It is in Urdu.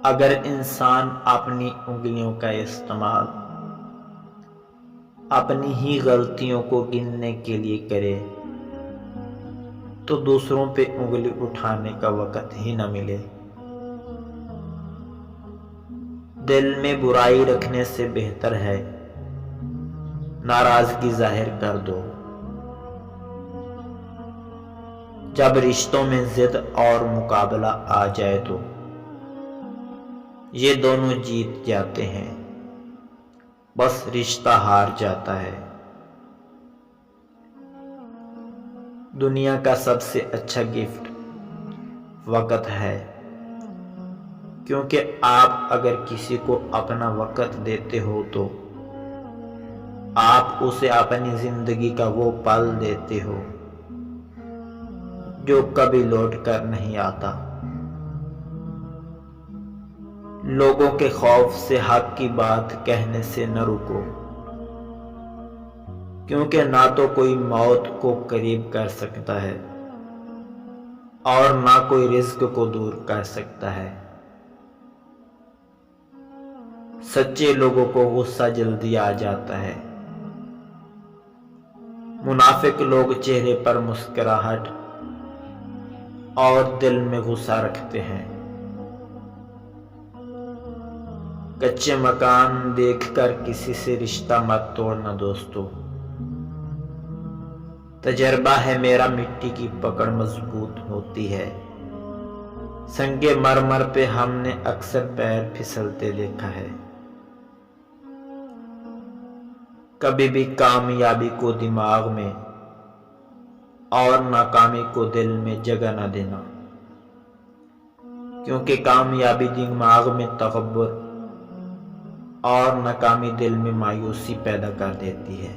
اگر انسان اپنی انگلیوں کا استعمال اپنی ہی غلطیوں کو گننے کے لیے کرے تو دوسروں پہ انگلی اٹھانے کا وقت ہی نہ ملے۔ دل میں برائی رکھنے سے بہتر ہے ناراضگی ظاہر کر دو۔ جب رشتوں میں ضد اور مقابلہ آ جائے تو یہ دونوں جیت جاتے ہیں، بس رشتہ ہار جاتا ہے۔ دنیا کا سب سے اچھا گفٹ وقت ہے، کیونکہ آپ اگر کسی کو اپنا وقت دیتے ہو تو آپ اسے اپنی زندگی کا وہ پل دیتے ہو جو کبھی لوٹ کر نہیں آتا۔ لوگوں کے خوف سے حق کی بات کہنے سے نہ رکو، کیونکہ نہ تو کوئی موت کو قریب کر سکتا ہے اور نہ کوئی رزق کو دور کر سکتا ہے۔ سچے لوگوں کو غصہ جلدی آ جاتا ہے، منافق لوگ چہرے پر مسکراہٹ اور دل میں غصہ رکھتے ہیں۔ کچے مکان دیکھ کر کسی سے رشتہ مت توڑنا دوستو۔ تجربہ ہے میرا، مٹی کی پکڑ مضبوط ہوتی ہے۔ سنگ مرمر پہ ہم نے اکثر پیر پھسلتے دیکھا ہے۔ کبھی بھی کامیابی کو دماغ میں اور ناکامی کو دل میں جگہ نہ دینا، کیونکہ کامیابی دماغ میں تکبر اور ناکامی دل میں مایوسی پیدا کر دیتی ہے۔